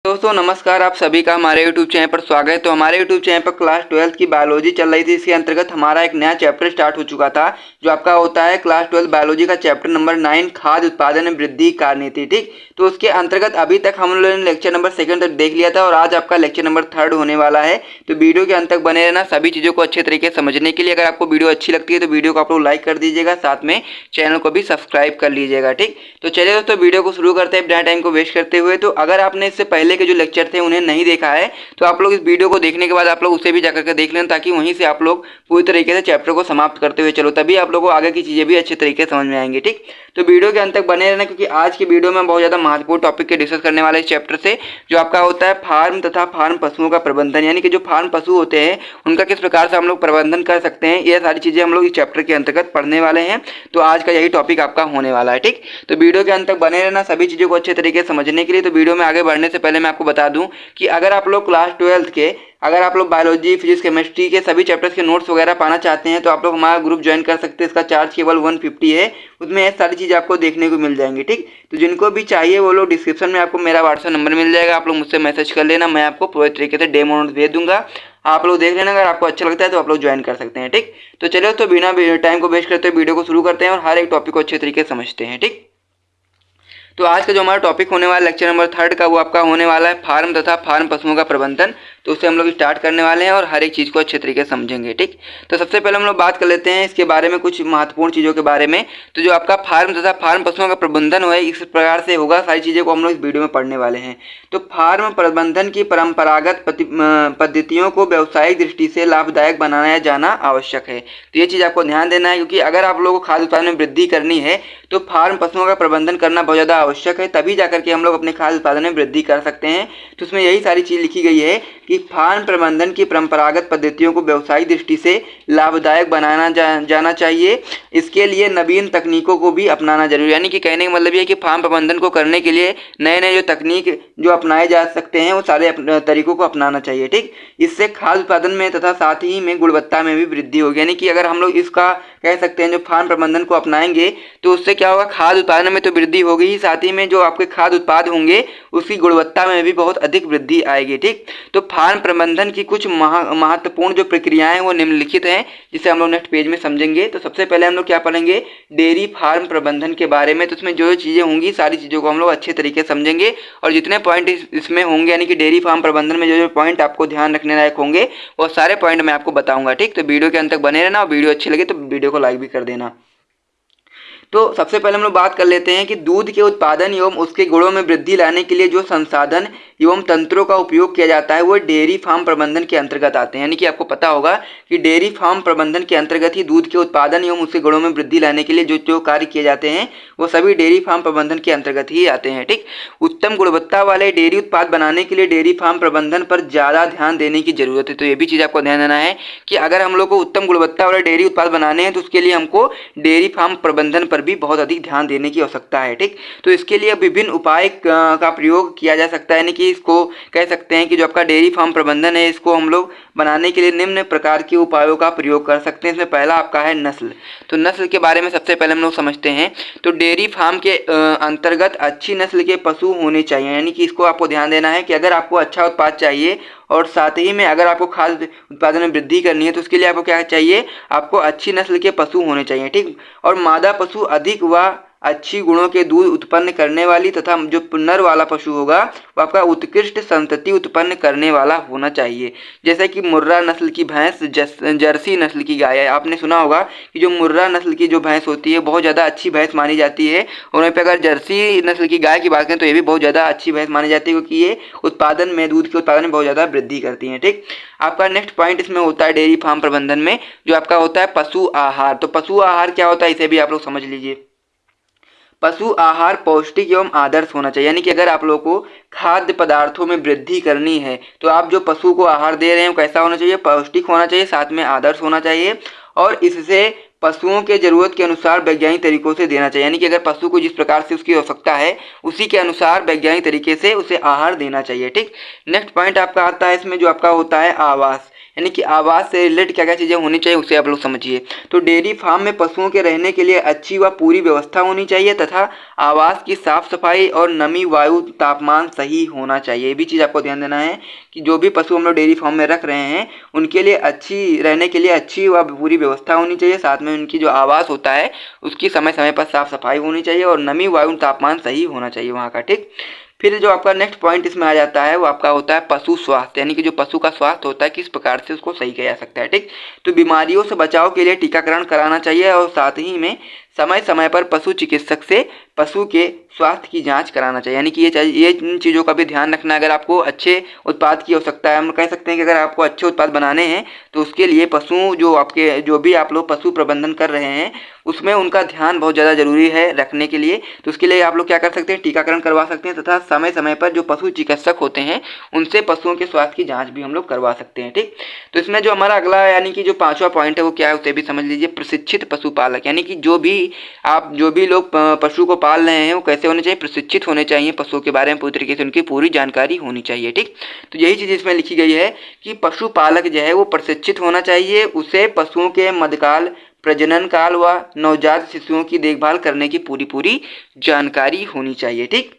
दोस्तों नमस्कार, आप सभी का हमारे YouTube चैनल पर स्वागत है। तो हमारे YouTube चैनल पर क्लास 12th की बायोलॉजी चल रही थी। इसके अंतर्गत हमारा एक नया चैप्टर स्टार्ट हो चुका था, जो आपका होता है क्लास 12 बायोलॉजी का चैप्टर नंबर 9 खाद्य उत्पादन में वृद्धि कार्यनीति। ठीक, तो उसके अंतर्गत अभी तक हम लोगों ने लेक्चर नंबर 2 तक देख लिया था और आज आपका लेक्चर नंबर 3 होने वाला है। तो वीडियो के अंत तक बने रहना सभी चीज़ों को अच्छे तरीके से समझने के लिए। अगर आपको वीडियो अच्छी लगती है तो वीडियो को आप लोग लाइक कर दीजिएगा, साथ में चैनल को भी सब्सक्राइब कर लीजिएगा। ठीक, तो चलिए दोस्तों वीडियो को शुरू करते हैं बिना टाइम को वेस्ट करते हुए। तो अगर आपने इससे पहले के जो लेक्चर थे उन्हें नहीं देखा है तो आप लोग इस वीडियो को देखने के बाद आप लोग उसे भी जाकर के देख लें, ताकि वहीं से आप लोग पूरी तरीके से चैप्टर को समाप्त करते हुए चलो, तभी आप लोगों को आगे की चीज़ें भी अच्छे तरीके से समझ में आएंगी। ठीक, तो वीडियो के अंत तक बने रहना, क्योंकि आज की वीडियो में बहुत ज़्यादा महत्वपूर्ण टॉपिक के डिस्कस करने वाले इस चैप्टर से, जो आपका होता है फार्म तथा फार्म पशुओं का प्रबंधन, यानी कि जो फार्म पशु होते हैं उनका किस प्रकार से हम लोग प्रबंधन कर सकते हैं, ये सारी चीज़ें हम लोग इस चैप्टर के अंतर्गत पढ़ने वाले हैं। तो आज का यही टॉपिक आपका होने वाला है। ठीक, तो वीडियो के अंत तक बने रहना सभी चीज़ों को अच्छे तरीके से समझने के लिए। तो वीडियो में आगे बढ़ने से पहले मैं आपको बता दूं कि अगर आप लोग क्लास 12th के बायोलॉजी, फिजिक्स, केमिस्ट्री के सभी चैप्टर्स के नोट्स वगैरह पाना चाहते हैं तो आप लोग हमारा ग्रुप ज्वाइन कर सकते हैं। इसका चार्ज केवल 150 है, उसमें ये सारी चीज़ आपको देखने को मिल जाएंगी। ठीक, तो जिनको भी चाहिए वो लोग डिस्क्रिप्शन में आपको मेरा व्हाट्सएप नंबर मिल जाएगा, आप लोग मुझसे मैसेज कर लेना, मैं आपको पूरे तरीके से डेमो नोट्स भेज दूंगा, आप लोग देख लेना। अगर आपको अच्छा लगता है तो आप लोग ज्वाइन कर सकते हैं। ठीक, तो चलिए तो बिना टाइम को वेस्ट करते हुए वीडियो को शुरू करते हैं और हर एक टॉपिक को अच्छे तरीके से समझते हैं। ठीक, तो आज का जो हमारा टॉपिक होने वाला है लेक्चर नंबर 3 का, वो आपका होने वाला है फार्म तथा फार्म पशुओं का प्रबंधन। तो उससे हम लोग स्टार्ट करने वाले हैं और हर एक चीज़ को अच्छे तरीके से समझेंगे। ठीक, तो सबसे पहले हम लोग बात कर लेते हैं इसके बारे में, कुछ महत्वपूर्ण चीज़ों के बारे में। तो जो आपका फार्म तथा फार्म पशुओं का प्रबंधन है इस प्रकार से होगा, सारी चीज़ें को हम लोग इस वीडियो में पढ़ने वाले हैं। तो फार्म प्रबंधन की परंपरागत पद्धतियों को व्यावसायिक दृष्टि से लाभदायक बनाया जाना आवश्यक है। तो ये चीज़ आपको ध्यान देना है, क्योंकि अगर आप लोगों को खाद्य उत्पादन में वृद्धि करनी है तो फार्म पशुओं का प्रबंधन करना बहुत ज़्यादा आवश्यक है, तभी जाकर के हम लोग अपने खाद्य उत्पादन में वृद्धि कर सकते हैं। तो उसमें यही सारी चीज़ लिखी गई है कि फार्म प्रबंधन की परंपरागत पद्धतियों को व्यावसायिक दृष्टि से लाभदायक बनाना जाना चाहिए। इसके लिए नवीन तकनीकों को भी अपनाना जरूरी, यानी कि कहने का मतलब ये है कि फार्म प्रबंधन को करने के लिए नए नए जो तकनीक जो अपनाए जा सकते हैं वो सारे तरीकों को अपनाना चाहिए। ठीक, इससे खाद्य उत्पादन में तथा साथ ही में गुणवत्ता में भी वृद्धि होगी। यानी कि अगर हम लोग इसका कह सकते हैं जो फार्म प्रबंधन को अपनाएंगे तो उससे क्या होगा, खाद्य उत्पादन में तो वृद्धि होगी ही, साथ ही में जो आपके खाद्य उत्पाद होंगे उसकी गुणवत्ता में भी बहुत अधिक वृद्धि आएगी। ठीक, तो फार्म प्रबंधन की कुछ महत्वपूर्ण जो प्रक्रियाएं हैं वो निम्नलिखित हैं, जिसे हम लोग नेक्स्ट पेज में समझेंगे। तो सबसे पहले हम लोग क्या पढ़ेंगे, डेयरी फार्म प्रबंधन के बारे में। तो उसमें जो चीज़ें होंगी सारी चीज़ों को हम लोग अच्छे तरीके से समझेंगे और जितने पॉइंट इसमें होंगे, यानी कि डेयरी फार्म प्रबंधन में जो जो पॉइंट आपको ध्यान रखने लायक होंगे वो सारे पॉइंट मैं आपको बताऊंगा। ठीक, तो वीडियो के अंत तक बने रहना और वीडियो अच्छी लगे तो वीडियो को लाइक भी कर देना। तो सबसे पहले हम लोग बात कर लेते हैं कि दूध के उत्पादन एवं उसके गुणों में वृद्धि लाने के लिए जो संसाधन एवं तंत्रों का उपयोग किया जाता है वो डेयरी फार्म प्रबंधन के अंतर्गत आते हैं। यानी कि आपको पता होगा कि डेयरी फार्म प्रबंधन के अंतर्गत ही दूध के उत्पादन एवं उसके गुणों में वृद्धि लाने के लिए जो जो कार्य किए जाते हैं वो सभी डेयरी फार्म प्रबंधन के अंतर्गत ही आते हैं। ठीक, उत्तम गुणवत्ता वाले डेयरी उत्पाद बनाने के लिए डेयरी फार्म प्रबंधन पर ज़्यादा ध्यान देने की जरूरत है। तो ये भी चीज़ आपको ध्यान देना है कि अगर हम लोग को उत्तम गुणवत्ता वाले डेयरी उत्पाद बनाने हैं तो उसके लिए हमको डेयरी फार्म प्रबंधन पर भी बहुत अधिक ध्यान देने की आवश्यकता है। ठीक, तो इसके लिए विभिन्न उपाय का प्रयोग किया जा सकता है, यानी कि इसको कह सकते हैं कि जो आपका डेयरी फार्म प्रबंधन है इसको हम लोग बनाने के लिए निम्न प्रकार के उपायों का प्रयोग कर सकते हैं। इसमें पहला आपका है नस्ल। तो नस्ल के बारे में सबसे पहले हम लोग समझते हैं। तो डेयरी फार्म के अंतर्गत अच्छी नस्ल के पशु होने चाहिए, यानी कि इसको आपको ध्यान देना है कि अगर आपको अच्छा उत्पाद चाहिए और साथ ही में अगर आपको खाद्य उत्पादन में वृद्धि करनी है तो उसके लिए आपको क्या चाहिए, आपको अच्छी नस्ल के पशु होने चाहिए। ठीक, और मादा पशु अधिक व अच्छी गुणों के दूध उत्पन्न करने वाली तथा जो नर वाला पशु होगा वो आपका उत्कृष्ट संतति उत्पन्न करने वाला होना चाहिए। जैसे कि मुर्रा नस्ल की भैंस, जर्सी नस्ल की गाय है। आपने सुना होगा कि जो मुर्रा नस्ल की जो भैंस होती है बहुत ज़्यादा अच्छी भैंस मानी जाती है, और वहीं पर अगर जर्सी नस्ल की गाय की बात करें तो ये भी बहुत ज़्यादा अच्छी भैंस मानी जाती है, क्योंकि ये उत्पादन में, दूध के उत्पादन में बहुत ज़्यादा वृद्धि करती हैं। ठीक, आपका नेक्स्ट पॉइंट इसमें होता है डेयरी फार्म प्रबंधन में जो आपका होता है पशु आहार। तो पशु आहार क्या होता है इसे भी आप लोग समझ लीजिए। पशु आहार पौष्टिक एवं आदर्श होना चाहिए, यानी कि अगर आप लोगों को खाद्य पदार्थों में वृद्धि करनी है तो आप जो पशु को आहार दे रहे हैं वो कैसा होना चाहिए, पौष्टिक होना चाहिए, साथ में आदर्श होना चाहिए, और इससे पशुओं के जरूरत के अनुसार वैज्ञानिक तरीकों से देना चाहिए। यानी कि अगर पशु को जिस प्रकार से उसकी आवश्यकता है उसी के अनुसार वैज्ञानिक तरीके से उसे आहार देना चाहिए। ठीक, नेक्स्ट पॉइंट आपका आता है इसमें जो आपका होता है आवास। यानी कि आवास से रिलेटेड क्या क्या चीज़ें होनी चाहिए उसे आप लोग समझिए। तो डेयरी फार्म में पशुओं के रहने के लिए अच्छी व पूरी व्यवस्था होनी चाहिए तथा आवास की साफ सफाई और नमी, वायु, तापमान सही होना चाहिए। ये भी चीज़ आपको ध्यान देना है कि जो भी पशु हम लोग डेयरी फार्म में रख रहे हैं उनके लिए अच्छी रहने के लिए अच्छी व पूरी व्यवस्था होनी चाहिए। साथ में उनकी जो आवास होता है उसकी समय समय पर साफ सफाई होनी चाहिए और नमी, वायु, तापमान सही होना चाहिए वहाँ का, ठीक। फिर जो आपका नेक्स्ट पॉइंट इसमें आ जाता है वो आपका होता है पशु स्वास्थ्य, यानी कि जो पशु का स्वास्थ्य होता है किस प्रकार से उसको सही किया जा सकता है, ठीक। तो बीमारियों से बचाव के लिए टीकाकरण कराना चाहिए और साथ ही में समय समय पर पशु चिकित्सक से पशु के स्वास्थ्य की जांच कराना चाहिए। यानी कि ये इन चीज़ों का भी ध्यान रखना है। अगर आपको अच्छे उत्पाद की आवश्यकता है, हम कह सकते हैं कि अगर आपको अच्छे उत्पाद बनाने हैं तो उसके लिए पशु जो भी आप लोग पशु प्रबंधन कर रहे हैं उसमें उनका ध्यान बहुत ज़्यादा ज़रूरी है रखने के लिए। तो उसके लिए आप लोग क्या कर सकते हैं, टीकाकरण करवा सकते हैं तथा समय समय पर जो पशु चिकित्सक होते हैं उनसे पशुओं के स्वास्थ्य की जाँच भी हम लोग करवा सकते हैं, ठीक। तो इसमें जो हमारा अगला यानी कि जो 5वां पॉइंट है वो क्या है उसे भी समझ लीजिए। प्रशिक्षित पशुपालक, यानी कि जो भी लोग पशु को पाल रहे हैं वो कैसे होने चाहिए, प्रशिक्षित होने चाहिए, पशुओं के बारे में पूरी तरीके से उनकी पूरी जानकारी होनी चाहिए, ठीक। तो यही चीज़ इसमें लिखी गई है कि पशुपालक जो है वो प्रशिक्षित होना चाहिए, उसे पशुओं के मध्यकाल, प्रजनन काल व नवजात शिशुओं की देखभाल करने की पूरी जानकारी होनी चाहिए, ठीक।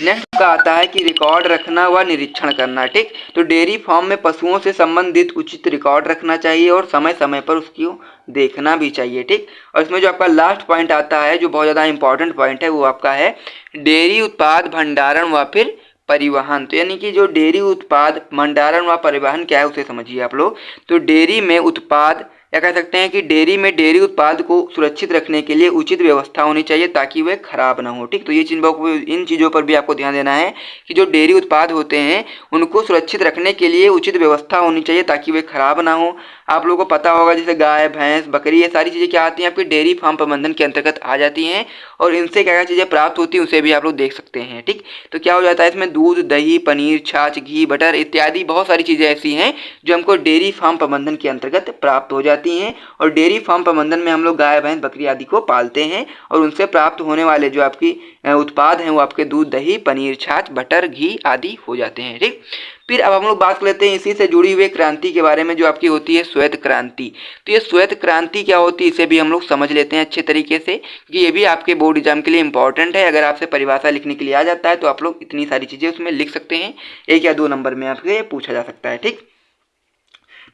नेक्स्ट का आता है कि रिकॉर्ड रखना व निरीक्षण करना, ठीक। तो डेयरी फार्म में पशुओं से संबंधित उचित रिकॉर्ड रखना चाहिए और समय समय पर उसकी देखना भी चाहिए, ठीक। और इसमें जो आपका लास्ट पॉइंट आता है जो बहुत ज़्यादा इंपॉर्टेंट पॉइंट है वो आपका है डेयरी उत्पाद भंडारण व फिर परिवहन। तो यानी कि जो डेयरी उत्पाद भंडारण व परिवहन क्या है उसे समझिए आप लोग। तो डेयरी में उत्पाद या कह सकते हैं कि डेयरी में डेयरी उत्पाद को सुरक्षित रखने के लिए उचित व्यवस्था होनी चाहिए ताकि वे खराब ना हो, ठीक। तो ये इन चीज़ों पर भी आपको ध्यान देना है कि जो डेयरी उत्पाद होते हैं उनको सुरक्षित रखने के लिए उचित व्यवस्था होनी चाहिए ताकि वे खराब ना हो। आप लोगों को पता होगा जैसे गाय, भैंस, बकरी, ये सारी चीज़ें क्या आती हैं आपके डेयरी फार्म प्रबंधन के अंतर्गत आ जाती हैं और इनसे क्या क्या चीज़ें प्राप्त होती हैं उसे भी आप लोग देख सकते हैं, ठीक। तो क्या हो जाता है इसमें दूध, दही, पनीर, छाछ, घी, बटर इत्यादि बहुत सारी चीज़ें ऐसी हैं जो हमको डेयरी फार्म प्रबंधन के अंतर्गत प्राप्त हो जाती हैं। और डेयरी फार्म प्रबंधन में हम लोग गाय, भैंस, बकरी आदि को पालते हैं और उनसे प्राप्त होने वाले जो आपकी उत्पाद हैं वो आपके दूध, दही, पनीर, छाछ, बटर, घी आदि हो जाते हैं, ठीक। फिर अब हम लोग बात कर लेते हैं इसी से जुड़ी हुई क्रांति के बारे में जो आपकी होती है श्वेत क्रांति। तो ये श्वेत क्रांति क्या होती है इसे भी हम लोग समझ लेते हैं अच्छे तरीके से कि ये भी आपके बोर्ड एग्जाम के लिए इंपॉर्टेंट है। अगर आपसे परिभाषा लिखने के लिए आ जाता है तो आप लोग इतनी सारी चीज़ें उसमें लिख सकते हैं, 1 या 2 नंबर में आपसे पूछा जा सकता है, ठीक।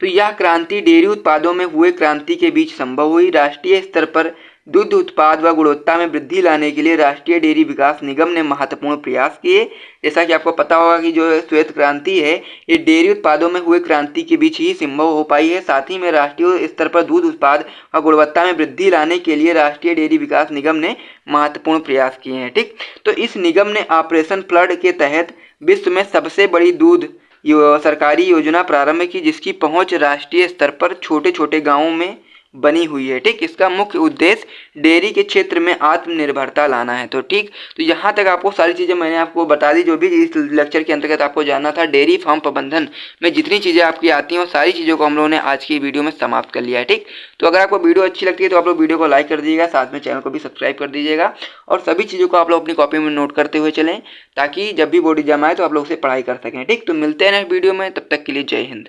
तो यह क्रांति डेयरी उत्पादों में हुए क्रांति के बीच संभव हुई। राष्ट्रीय स्तर पर दूध उत्पाद व गुणवत्ता में वृद्धि लाने के लिए राष्ट्रीय डेयरी विकास निगम ने महत्वपूर्ण प्रयास किए। जैसा कि आपको पता होगा कि जो श्वेत क्रांति है ये डेयरी उत्पादों में हुए क्रांति के बीच ही संभव हो पाई है। साथ ही में राष्ट्रीय स्तर पर दूध उत्पाद व गुणवत्ता में वृद्धि लाने के लिए राष्ट्रीय डेयरी विकास निगम ने महत्वपूर्ण प्रयास किए हैं, ठीक। तो इस निगम ने ऑपरेशन फ्लड के तहत विश्व में सबसे बड़ी दूध सरकारी योजना प्रारंभ की जिसकी पहुंच राष्ट्रीय स्तर पर छोटे छोटे गांवों में बनी हुई है, ठीक। इसका मुख्य उद्देश्य डेयरी के क्षेत्र में आत्मनिर्भरता लाना है। तो ठीक, तो यहाँ तक आपको सारी चीज़ें मैंने आपको बता दी जो भी इस लेक्चर के अंतर्गत आपको जानना था। डेयरी फार्म प्रबंधन में जितनी चीज़ें आपकी आती हैं वो सारी चीज़ों को हम लोगों ने आज की वीडियो में समाप्त कर लिया है, ठीक। तो अगर आपको वीडियो अच्छी लगती है तो आप लोग वीडियो को लाइक कर दीजिएगा, साथ में चैनल को भी सब्सक्राइब कर दीजिएगा और सभी चीज़ों को आप लोग अपनी कॉपी में नोट करते हुए चलें ताकि जब भी बोर्ड एग्जाम आए तो आप लोग उसे पढ़ाई कर सकें, ठीक। तो मिलते हैं नेक्स्ट वीडियो में, तब तक के लिए जय हिंद।